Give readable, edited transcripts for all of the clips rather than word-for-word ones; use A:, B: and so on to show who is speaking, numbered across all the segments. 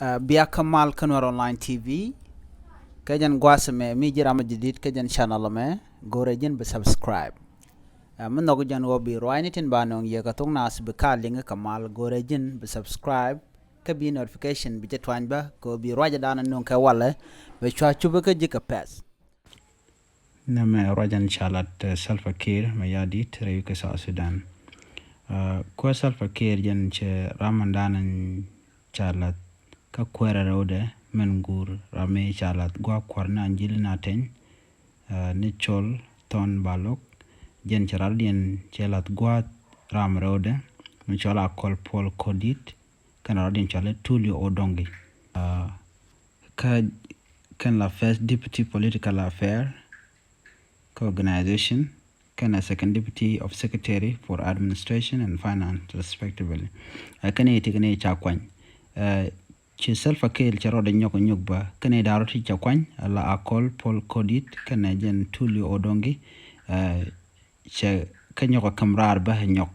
A: Bia Kamal Kanwar Online TV kajan gwasame mi jirama jidit kajan channel me gorejin be subscribe man nogo jan wo bi roinitin banong ye katong nas be kalinga Kamal gorejin be subscribe ka bi notification bi jetwan ba ko bi roja dana non ka wala be chwa chuba ka jika pass
B: nama rojan chalat Salva Kiir mayadit reyu ke South Sudan ko Salva Kiir jan che ramandanan chalat Chaa Kueer rewde men gur rami chalat gwa kwarna anjili naten ni chol ton balok jen charaldien chalat gwa ram rewde ni chola kol pol kodit kana radien chalet tulio odongi ka kan la first deputy political affair ka organization kana second deputy of secretary for administration and finance respectively kana itikane Chaa Kueer ci Salva Kiir ci roda ñoko ñogba kene daroti ci kwany la akol pol kodit kene jen tulio odongi ci kanyoko kamrar ba ñok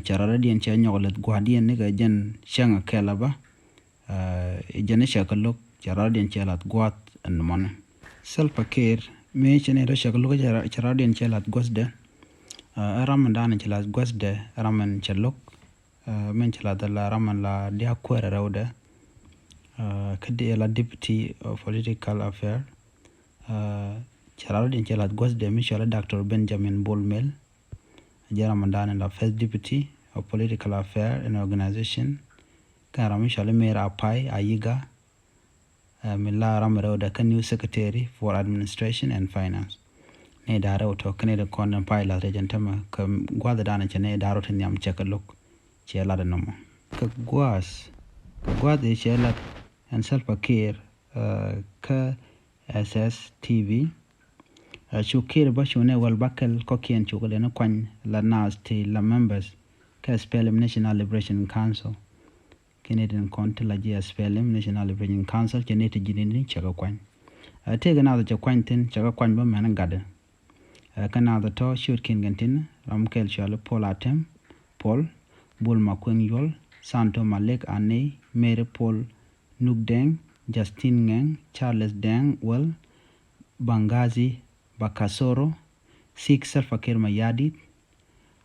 B: ci roda dien ci ñoko let guadien ni ga jen shanga kela ba jen shakalok ci roda dien ci lat guat en mon Salva Kiir me ci ne do shakalok ci roda dien ci lat gosde raman dana ci lat gosde raman ci lok men ci lat la raman la dia Kueer rewde kadi la deputy of political affair charalo din chelat gosde Michel Dr. Benjamin Bolmel jaramandan la first deputy of political affair and organization kara Michel Mera Pai Ayiga mila ramero da kan new secretary for administration and finance ne daro to kane da konan pai la regentama kam gwada dana chene daro tin yam chekalok chela da nomo ka gwada chela and Salva Kiir ka SSTV Kiir ba shune wal bakal kokien chukule na kwany la nas ti la members ka SPLM National Liberation Council Canadian County la SPLM National Liberation Council kenete jinini chaka kwany tega na da kwany tin chaka kwany ba man gade kana da to shoot kin gantin ramkel chale polatem Paul Bulma Kueny Santo Malek Ane Mere Paul Nuk Deng, Justin Ngeng, Charles Deng, Well, Bangazi, Bakasoro, Sik Salva Kiir mayadit,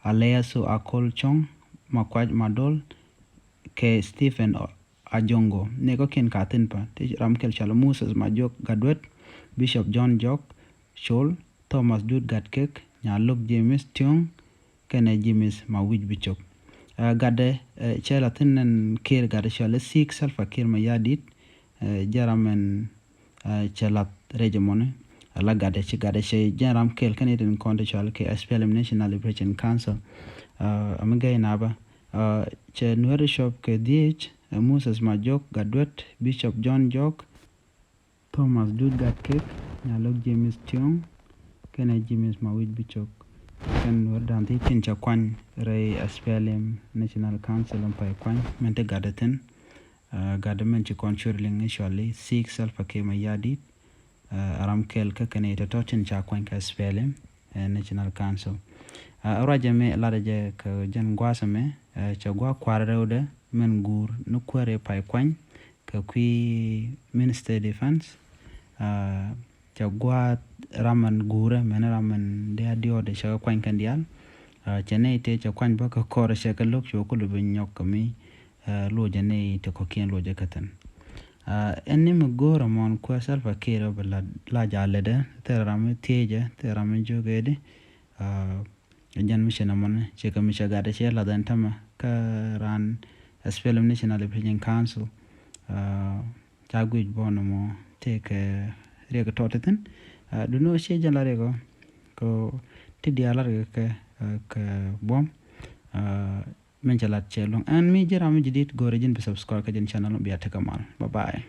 B: Aleasu Akol Chong, Makwaj Madol, ke Stephen Ajongo, Nego Ken Katinpa, Ramkel Chalamusas Majok Gadwet, Bishop John Jok, Shol, Thomas Dud Gatkek, Nyaluk James Tiong, Kene James Mawij Bichok. Gade chela tinnen Kiir gade chela Sik Salva Kiir mayadit jaramen chela regimone la gade chi gade che jaram kel Canadian County chela ke SPLM National Liberation Council amagay naba che nuere shop ke DH Moses Majok Gadwet Bishop John Jok Thomas Dud Gatkek Nyalok James Tiong Kene James Mawij Bichok kan wardan ti tin Chaa Kueer rey SPLM National Council on pay kwany mente gadaten gadamen ci controlling initially Sik Salva Kiir mayadit aram kel ka kane to tin Chaa Kueer ka SPLM National Council raja me la raja ka jan gwasame cha gwa kwar rewde men gur no kwere pay kwany ka kwi Minister Defense Chagwa raman gura mena raman dia dio de Chaa Kueer kandial chene te Chaa Kueer ba ka kor shakalok chokulu binyok kami lo jane te kokien lo jakatan enni mgora mon ko Salva Kiir bala la jalede te ramen teja te ramen jogede jan mishena mon cheka mishaga de chela dan tama ka ran SPLM National Liberation Council chagui bono mo te ke rega totetan duno she jan la rego ko tidia la rega ka bom men jalat chelong and mi jira mi jidit gore jin be subscribe ka jin channel bi ataka mal bye bye